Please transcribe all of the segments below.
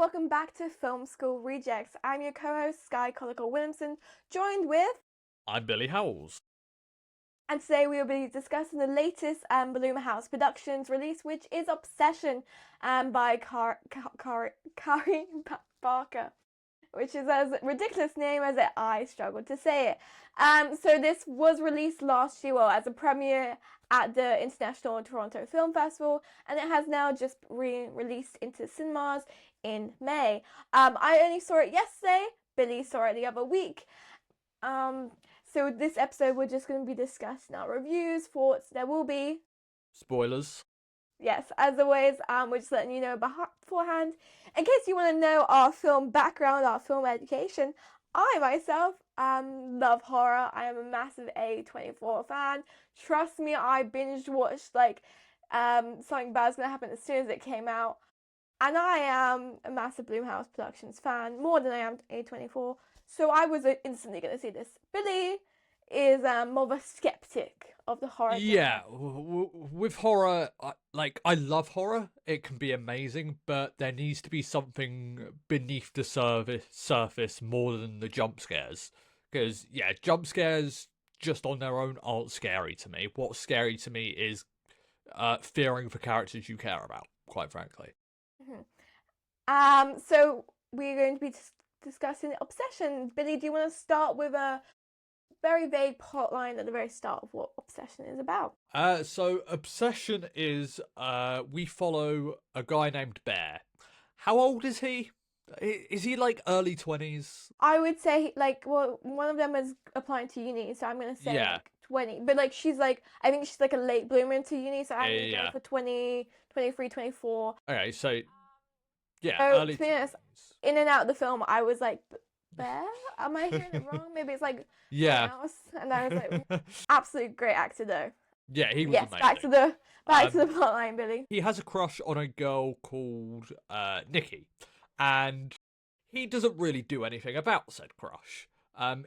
welcome back to Film School Rejects. I'm your co-host, Skye Collicle-Williamson, joined with... I'm Billy Howells. And today we will be discussing the latest Blumhouse Productions release, which is Obsession by Kari Barker, which is as ridiculous name as I struggled to say it. So this was released last year, as a premiere at the International Toronto Film Festival, and it has now just released into cinemas in May. I only saw it yesterday. Billy saw it the other week. So this episode we're just going to be discussing our reviews, thoughts. There will be spoilers. Yes, as always, we're just letting you know beforehand. In case you want to know our film background, our film education, I myself love horror. I am a massive A24 fan. Trust me, I binge watched Something Bad's Gonna Happen as soon as it came out. And I am a massive Blumhouse Productions fan, more than I am A24. So I was instantly going to see this. Billy is more of a skeptic of the horror. Yeah, with horror, I love horror. It can be amazing, but there needs to be something beneath the surface more than the jump scares. Because, yeah, jump scares just on their own aren't scary to me. What's scary to me is fearing for characters you care about, quite frankly. Mm-hmm. So we're going to be discussing Obsession. Billy, do you want to start with a very vague plotline at the very start of what Obsession is about? So Obsession is we follow a guy named Bear. How old is he? Is he early 20s? I would say one of them is applying to uni, so I'm gonna say 20. But she's I think she's a late bloomer into uni, so I'm gonna go for 20, 23, 24. Okay, so yeah, so, early to be honest, in and out of the film, I was like, Bear? Am I hearing it wrong? Maybe it's else. And I was like, absolute great actor though. Yeah, he was amazing. Back to the plotline, Billy. He has a crush on a girl called Nikki, and he doesn't really do anything about said crush.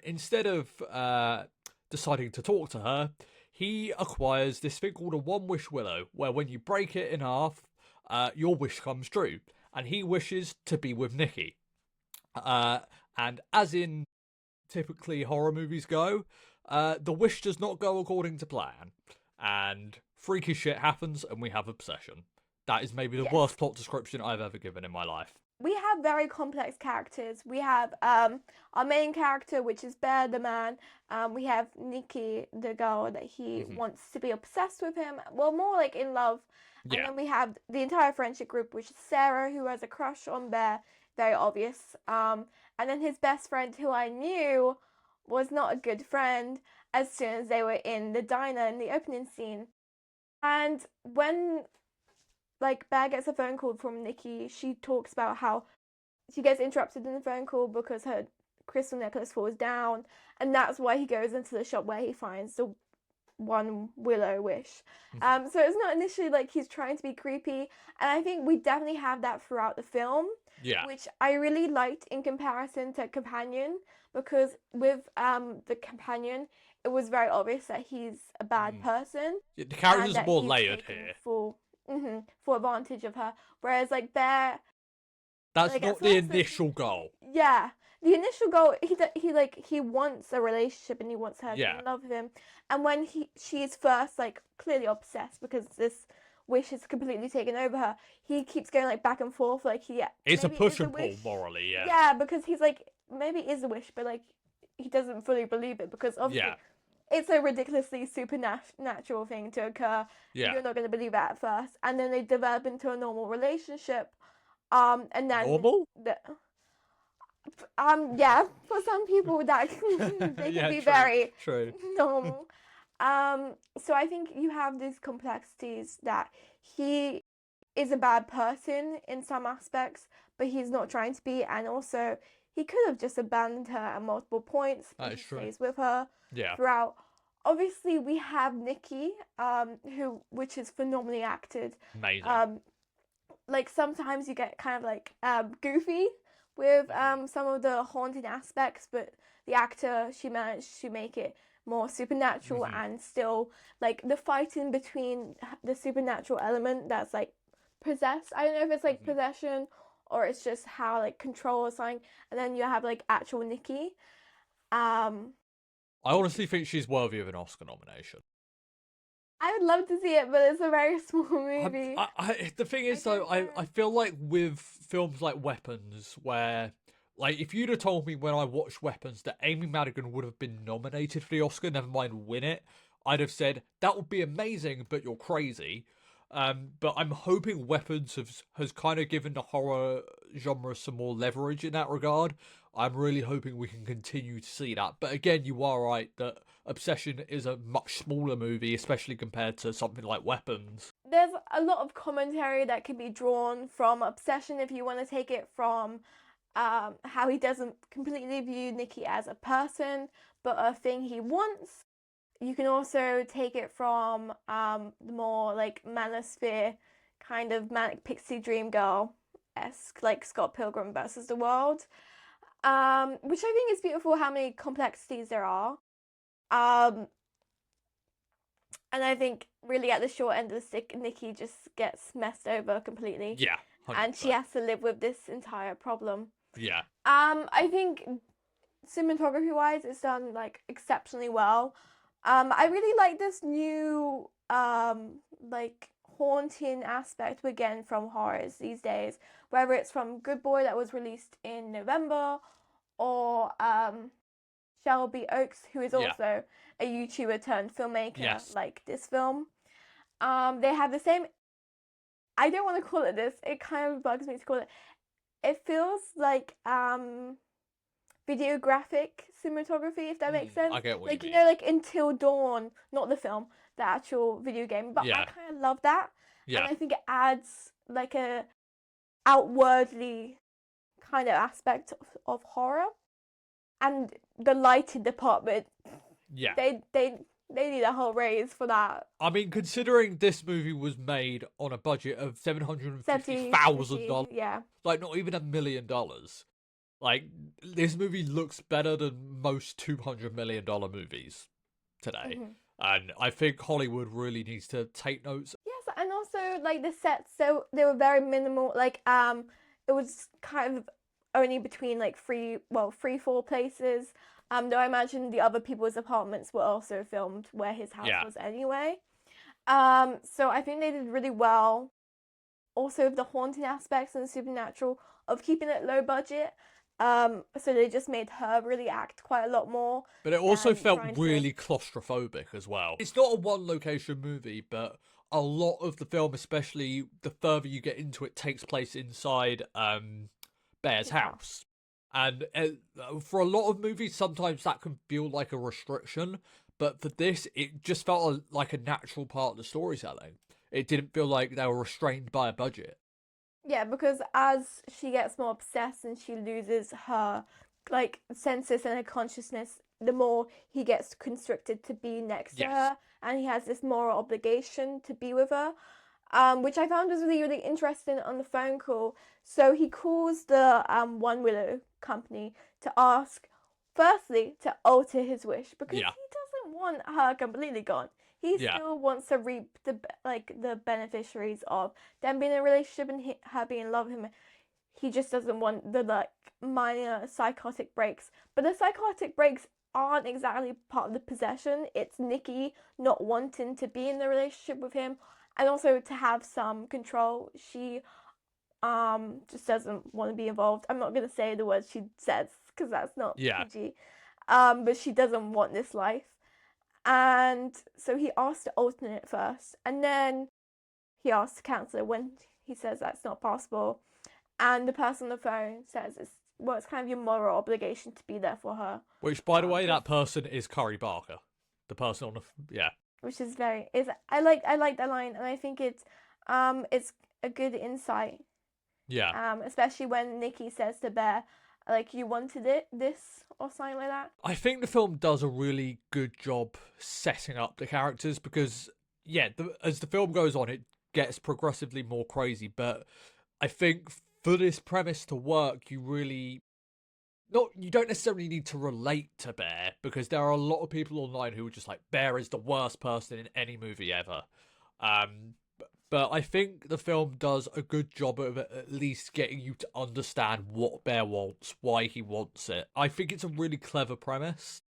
Instead of deciding to talk to her, he acquires this thing called a one-wish willow, where when you break it in half, your wish comes true. And he wishes to be with Nikki. And as in typically horror movies go, the wish does not go according to plan. And freaky shit happens, and we have obsession. That is maybe the worst plot description I've ever given in my life. We have very complex characters. We have our main character, which is Bear the man. We have Nikki, the girl that he wants to be obsessed with him. Well, more in love. And then we have the entire friendship group, which is Sarah, who has a crush on Bear, very obvious. And then his best friend, who I knew was not a good friend, as soon as they were in the diner in the opening scene. And when Bear gets a phone call from Nikki, she talks about how she gets interrupted in the phone call because her crystal necklace falls down, and that's why he goes into the shop where he finds the one willow wish. So it's not initially he's trying to be creepy, and I think we definitely have that throughout the film, which I really liked in comparison to Companion, because with the Companion it was very obvious that he's a bad person. The character's more layered here. Full advantage of her, whereas Bear, that's not the initial goal. Yeah, the initial goal, he wants a relationship and he wants her to love him. And when she is first clearly obsessed because this wish has completely taken over her, he keeps going back and forth. It's a push and pull morally. Yeah, because he's maybe it is a wish, but he doesn't fully believe it because obviously it's a ridiculously supernatural thing to occur. You're not going to believe it at first, and then they develop into a normal relationship. And then normal. For some people that they can be very normal. So I think you have these complexities that he is a bad person in some aspects, but he's not trying to be, and also he could have just abandoned her at multiple points. That is true. Stays with her throughout. Obviously, we have Nikki, which is phenomenally acted. Amazing. Sometimes you get kind of goofy with some of the haunting aspects, but the actor, she managed to make it more supernatural and still the fighting between the supernatural element that's possessed. I don't know if it's possession or it's just how like control or something, and then you have like actual Nikki. Um, I honestly think she's worthy of an Oscar nomination. I would love to see it, but it's a very small movie. The thing is, though, I feel like with films like Weapons, where, like, if you'd have told me when I watched Weapons that Amy Madigan would have been nominated for the Oscar, never mind win it, I'd have said, that would be amazing, but you're crazy. But I'm hoping Weapons has kind of given the horror genre some more leverage in that regard. I'm really hoping we can continue to see that. But again, you are right that Obsession is a much smaller movie, especially compared to something like Weapons. There's a lot of commentary that can be drawn from Obsession if you want to take it from how he doesn't completely view Nikki as a person, but a thing he wants. You can also take it from the more like manosphere kind of manic pixie dream girl-esque, like Scott Pilgrim versus the World, which I think is beautiful how many complexities there are. And I think really at the short end of the stick, Nikki just gets messed over completely. Yeah, 100%. And she has to live with this entire problem. Yeah. I think cinematography wise, it's done like exceptionally well. I really like this new like haunting aspect we're getting from horrors these days, whether it's from Good Boy that was released in November, or Shelby Oaks, who is also a YouTuber turned filmmaker, like this film. They have the same. I don't want to call it this. It kind of bugs me to call it. It feels like videographic cinematography, if that makes sense. I get what like you mean. Know, like Until Dawn, not the film, the actual video game. But I kind of love that. Yeah. And I think it adds like a outwardly kind of aspect of horror. And the lighting department, they need a whole raise for that. I mean, considering this movie was made on a budget of $750,000, yeah, like not even $1 million. Like, this movie looks better than most $200 million movies today. Mm-hmm. And I think Hollywood really needs to take notes. Yes, and also, like, the sets, so they were very minimal. Like, it was kind of only between, like, 3-4 places. Though I imagine the other people's apartments were also filmed where his house was anyway. So I think they did really well. Also, the haunting aspects and the supernatural of keeping it low budget. So they just made her really act quite a lot more. But it also felt really claustrophobic as well. It's not a one location movie, but a lot of the film, especially the further you get into it, takes place inside Bear's house. And for a lot of movies, sometimes that can feel like a restriction. But for this, it just felt like a natural part of the storytelling. It didn't feel like they were restrained by a budget. Yeah, because as she gets more obsessed and she loses her like senses and her consciousness, the more he gets constricted to be next to her, and he has this moral obligation to be with her, which I found was really, really interesting on the phone call. So he calls the One Willow company to ask, firstly, to alter his wish, because he doesn't want her completely gone. He still wants to reap the beneficiaries of them being in a relationship and her being in love with him. He just doesn't want the minor psychotic breaks. But the psychotic breaks aren't exactly part of the possession. It's Nikki not wanting to be in the relationship with him, and also to have some control. She just doesn't want to be involved. I'm not gonna say the words she says because that's not PG. But she doesn't want this life. And so he asked to alternate first, and then he asked to cancel it when he says that's not possible. And the person on the phone says it's kind of your moral obligation to be there for her. Which, by the way, that person is Curry Barker, the person on the Which is I like that line, and I think it's a good insight. Yeah. Especially when Nikki says to Bear, like, you wanted this or something like that. I think the film does a really good job setting up the characters because, as the film goes on, it gets progressively more crazy. But I think for this premise to work, you don't necessarily need to relate to Bear, because there are a lot of people online who are just like, Bear is the worst person in any movie ever. But I think the film does a good job of at least getting you to understand what Bear wants, why he wants it. I think it's a really clever premise,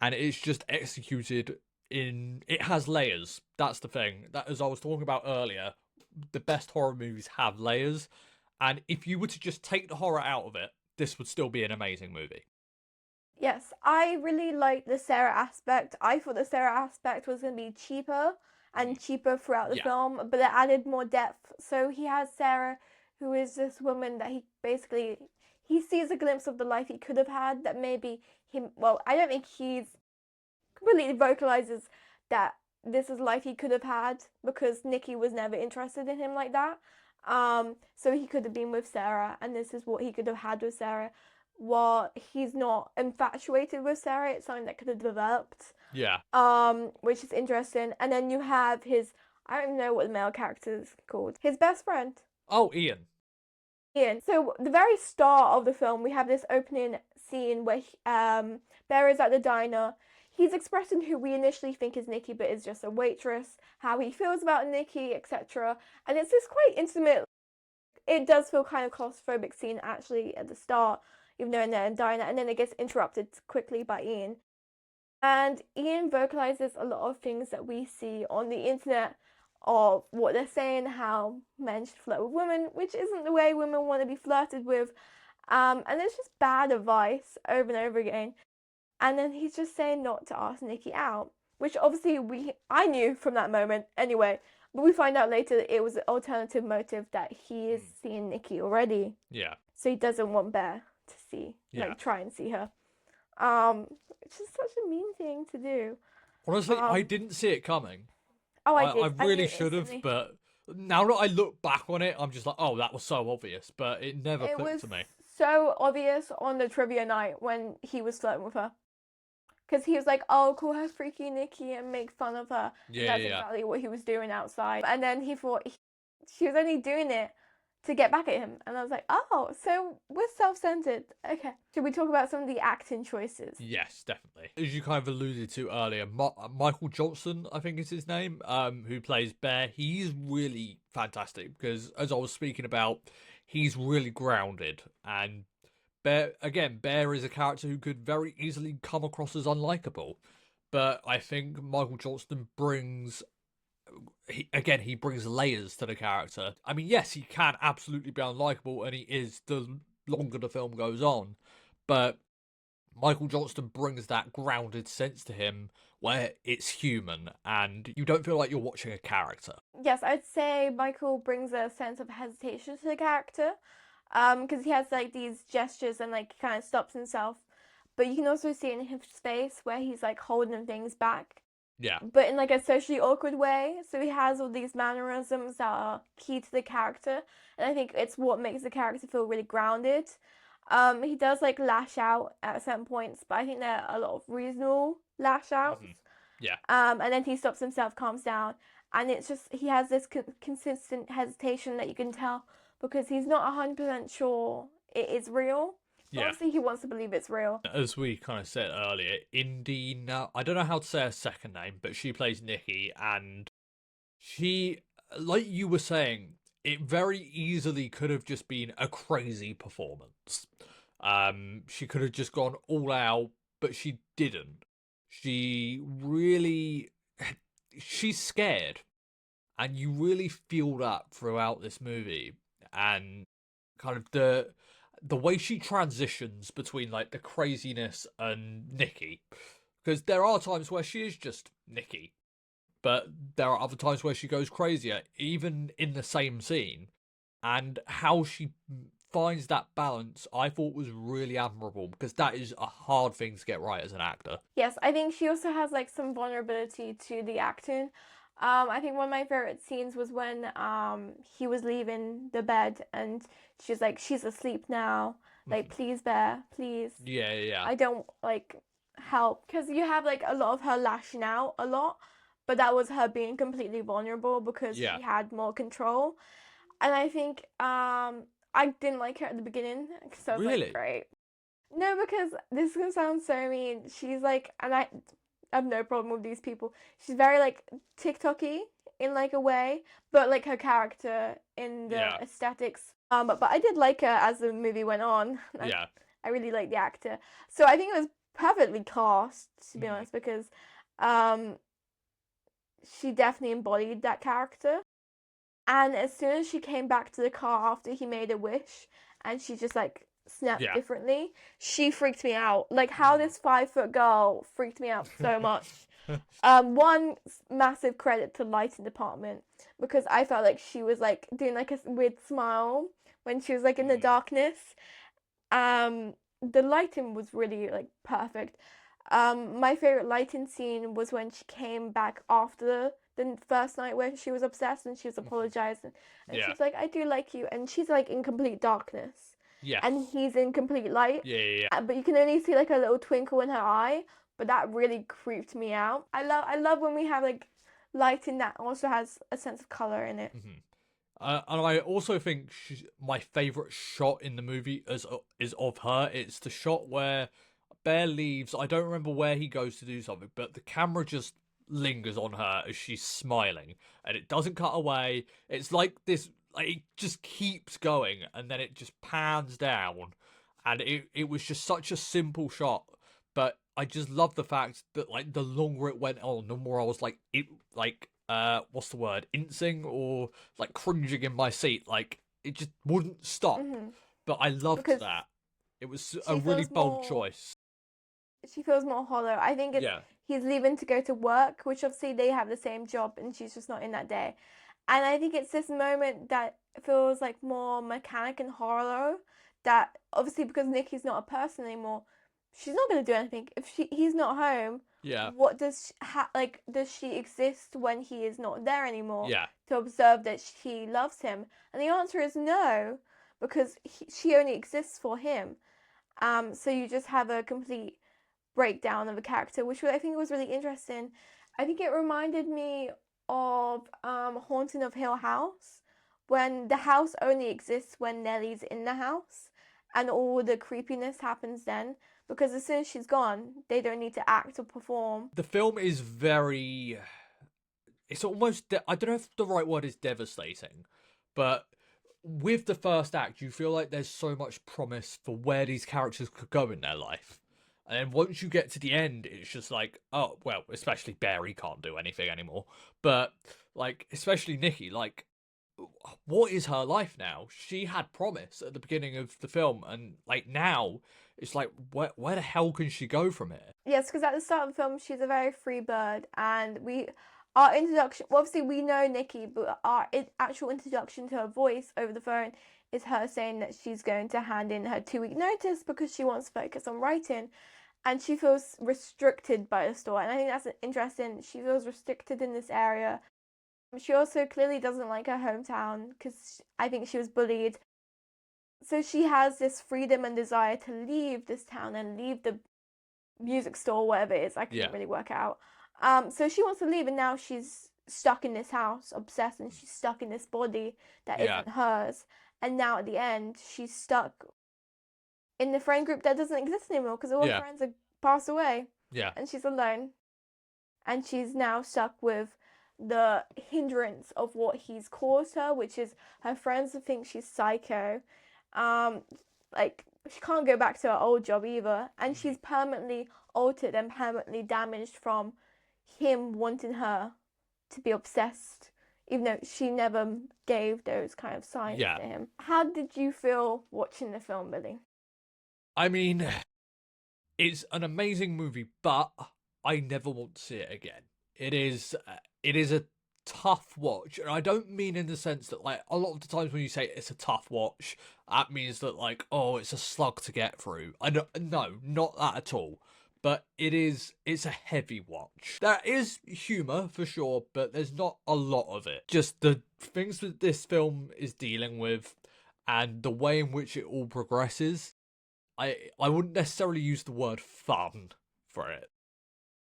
and it's just executed in. It has layers. That's the thing. That, as I was talking about earlier, the best horror movies have layers, and if you were to just take the horror out of it, this would still be an amazing movie. Yes, I really liked the Sarah aspect. I thought the Sarah aspect was going to be cheaper and cheaper throughout the Yeah, film, but it added more depth. So he has Sarah, who is this woman that he sees a glimpse of the life he could have had that maybe him. Well, I don't think he's completely vocalizes that this is life he could have had because Nikki was never interested in him like that. So he could have been with Sarah, and this is what he could have had with Sarah. While he's not infatuated with Sarah, it's something that could have developed. yeah. Which is interesting. And then you have his, I don't even know what the male character is called, his best friend, Oh, Ian. Ian. So the very start of the film, we have this opening scene where Bear is at the diner. He's expressing who we initially think is Nikki, but is just a waitress, how he feels about Nikki, etc. And it's this quite intimate. It does feel kind of claustrophobic scene actually at the start, even though they're in a diner, and then it gets interrupted quickly by Ian. And Ian vocalizes a lot of things that we see on the internet of what they're saying, how men should flirt with women, which isn't the way women want to be flirted with. And it's just bad advice over and over again. And then he's just saying not to ask Nikki out, which obviously I knew from that moment anyway. But we find out later that it was an alternative motive that he is seeing Nikki already. Yeah. So he doesn't want Bear to see, try and see her. Which is such a mean thing to do. Honestly, I didn't see it coming. Oh, I I did. really should have, but now that I look back on it, I'm just like, oh, that was so obvious, but it never clicked to me. It was so obvious on the trivia night when he was flirting with her. Because he was like, oh, call her Freaky Nikki and make fun of her. Yeah, That's exactly what he was doing outside. And then he thought she was only doing it to get back at him. And I was like, oh, so we're self-centered. Okay. Should we talk about some of the acting choices? Yes, definitely. As you kind of alluded to earlier, Michael Johnson, I think is his name, who plays Bear, he's really fantastic because, as I was speaking about, he's really grounded. And Bear is a character who could very easily come across as unlikable. But I think Michael Johnston brings he brings layers to the character. I mean, yes, he can absolutely be unlikable, and he is the longer the film goes on. But Michael Johnston brings that grounded sense to him where it's human and you don't feel like you're watching a character. Yes, I'd say Michael brings a sense of hesitation to the character. Because he has like these gestures and like kind of stops himself. But you can also see it in his face where he's like holding things back. Yeah. But in like a socially awkward way. So he has all these mannerisms that are key to the character. And I think it's what makes the character feel really grounded. He does like lash out at certain points, but I think there are a lot of reasonable lash outs. Yeah. And then he stops himself, calms down. And it's just, he has this consistent hesitation that you can tell because he's not 100% sure it is real. Yeah. Obviously, he wants to believe it's real. As we kind of said earlier, Indy, now I don't know how to say her second name, but she plays Nikki, and she, like you were saying, it very easily could have just been a crazy performance. She could have just gone all out, but she didn't. She's scared, and you really feel that throughout this movie, and kind of the way she transitions between like the craziness and Nikki, because there are times where she is just Nikki, but there are other times where she goes crazier, even in the same scene, and how she finds that balance I thought was really admirable, because that is a hard thing to get right as an actor. Yes, I think she also has like some vulnerability to the acting. I think one of my favorite scenes was when he was leaving the bed and she's like, she's asleep now. Like, please, Bear, please. Yeah. I don't like help, because you have like a lot of her lashing out a lot, but that was her being completely vulnerable because she had more control. And I think I didn't like her at the beginning because I was like, great. No, because this is gonna sound so mean. She's like, and I have no problem with these people. She's very like TikTok-y in like a way, but like her character in the Yeah. aesthetics. But I did like her as the movie went on. Yeah. I really liked the actor, so I think it was perfectly cast, to be honest, because um she definitely embodied that character. And as soon as she came back to the car after he made a wish, and she just like snapped Yeah. differently, she freaked me out. Like how this 5 foot girl freaked me out so much. One massive credit to lighting department, because I felt like she was like doing like a weird smile when she was like in the darkness. The lighting was really like perfect. My favorite lighting scene was when she came back after the first night where she was obsessed and she was apologizing, and Yeah. she's like, "I do like you," and she's like in complete darkness, Yeah. and he's in complete light. Yeah. Yeah. But you can only see like a little twinkle in her eye, but that really creeped me out. I love when we have like lighting that also has a sense of color in it. And I also think my favorite shot in the movie is of her. It's the shot where Bear leaves. I don't remember where he goes to do something, but the camera just lingers on her as she's smiling, and it doesn't cut away. It's like this, like it just keeps going, and then it just pans down, and it was just such a simple shot, but I just love the fact that like the longer it went on, the more I was like what's the word, insing or like cringing in my seat, like it just wouldn't stop. Hmm. But I loved Because that. It was a she really feels bold more choice. she feels more hollow. I think it's Yeah. he's leaving to go to work, which obviously they have the same job and she's just not in that day. And I think it's this moment that feels like more mechanic and hollow, that obviously because Nikki's not a person anymore, she's not going to do anything. If he's not home, Yeah. what does like does she exist when he is not there anymore Yeah. to observe that she loves him? And the answer is no, because she only exists for him. So you just have a complete breakdown of a character, which I think was really interesting. I think it reminded me of Haunting of Hill House, when the house only exists when Nellie's in the house, and all the creepiness happens then. Because as soon as she's gone, they don't need to act or perform. The film is very. It's almost. I don't know if the right word is devastating, but with the first act, you feel like there's so much promise for where these characters could go in their life. And then once you get to the end, it's just like, oh, well, especially Barry can't do anything anymore. But, like, especially Nikki, like, what is her life now? She had promise at the beginning of the film, and, like, now, it's like, where the hell can she go from here? Yes, because at the start of the film, she's a very free bird, and our introduction. Well, obviously, we know Nikki, but our actual introduction to her voice over the phone is her saying that she's going to hand in her 2 week notice because she wants to focus on writing, and she feels restricted by the store. And I think that's interesting. She feels restricted in this area. She also clearly doesn't like her hometown because I think she was bullied. So she has this freedom and desire to leave this town and leave the music store, whatever it is. I couldn't Yeah. really work out. So she wants to leave, and now she's stuck in this house, obsessed, and she's stuck in this body that Yeah. isn't hers. And now at the end, she's stuck in the friend group that doesn't exist anymore because all her Yeah. friends have passed away, Yeah. and she's alone. And she's now stuck with the hindrance of what he's caused her, which is her friends think she's psycho. Like she can't go back to her old job either, and she's permanently altered and permanently damaged from him wanting her to be obsessed, even though she never gave those kind of signs Yeah. to him. How did you feel watching the film, Billy? I mean, it's an amazing movie, but I never want to see it again. It is a tough watch, and I don't mean in the sense that like a lot of the times when you say it's a tough watch, that means that like, oh, it's a slug to get through. I don't, no, not that at all. But it's a heavy watch. There is humour for sure, but there's not a lot of it. Just the things that this film is dealing with and the way in which it all progresses. I wouldn't necessarily use the word fun for it.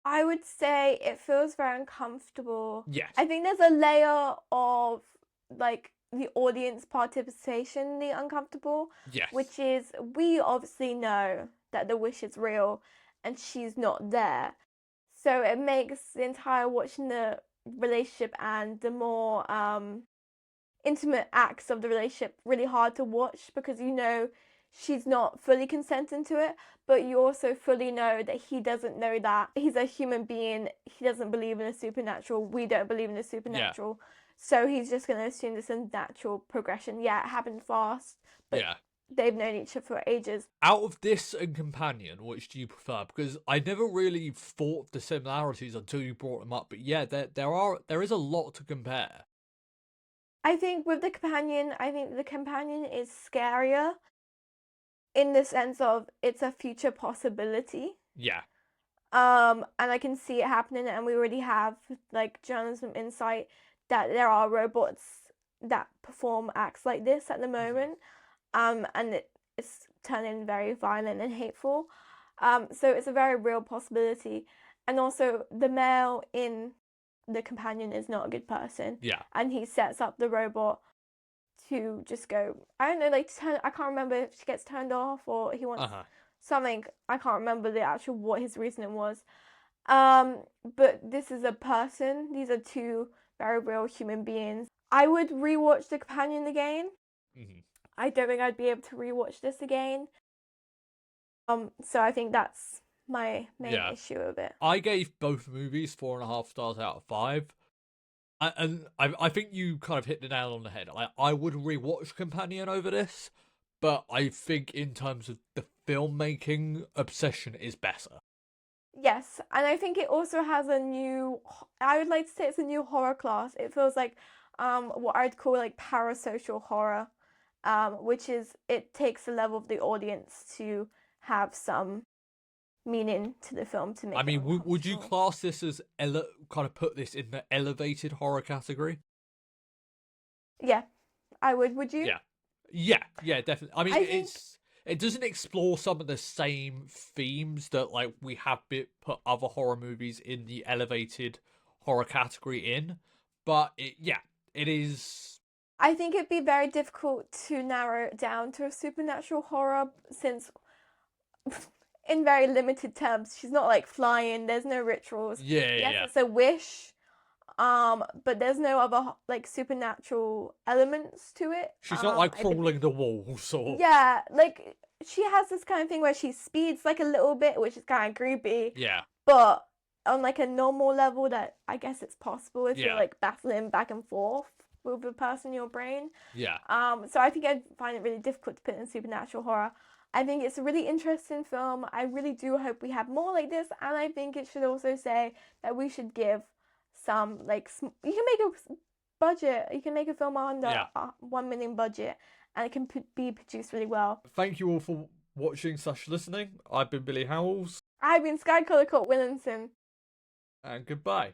I would say it feels very uncomfortable. Yes. I think there's a layer of like the audience participation, the uncomfortable, Yes. which is we obviously know that the wish is real and she's not there. So it makes the entire watching the relationship and the more intimate acts of the relationship really hard to watch, because you know she's not fully consenting to it, but you also fully know that he doesn't know that. He's a human being. He doesn't believe in the supernatural. We don't believe in the supernatural. So he's just going to assume this is a natural progression. Yeah, it happened fast, but they've known each other for ages. Out of this and Companion, which do you prefer? Because I never really thought the similarities until you brought them up. But yeah, there is a lot to compare. I think with the Companion, I think the Companion is scarier in the sense of it's a future possibility. Yeah. And I can see it happening, and we already have like journalism insight that there are robots that perform acts like this at the moment. And it's turning very violent and hateful. So it's a very real possibility. And also the male in the Companion is not a good person. Yeah. And he sets up the robot to just go, I don't know, like I can't remember if she gets turned off or he wants something. I can't remember the actual what his reasoning was. But this is a person. These are two very real human beings. I would rewatch The Companion again. I don't think I'd be able to rewatch this again. So I think that's my main issue of it. I gave both movies 4.5 stars out of 5. And I think you kind of hit the nail on the head. I would rewatch Companion over this, but I think in terms of the filmmaking, Obsession is better. Yes, and I think it also has I would like to say it's a new horror class. It feels like what I'd call like parasocial horror, which is it takes the level of the audience to have some meaning to the film to make. I mean, would you class this as kind of put this in the elevated horror category? Yeah, I would. Would you? Yeah, definitely. I mean, it doesn't explore some of the same themes that like we have put other horror movies in the elevated horror category in, but it is. I think it'd be very difficult to narrow it down to a supernatural horror since in very limited terms, she's not like flying, there's no rituals. Yes, it's a wish, but there's no other like supernatural elements to it. She's not like crawling the walls or like she has this kind of thing where she speeds like a little bit, which is kind of creepy. But on like a normal level that I guess it's possible if you're like battling back and forth with a person in your brain. So I think I'd find it really difficult to put in supernatural horror. I think it's a really interesting film. I really do hope we have more like this, and I think it should also say that we should give some like you can make a budget. You can make a film under 1 million budget, and it can be produced really well. Thank you all for watching / listening. I've been Billy Howells. I've been Skye Williamson. And goodbye.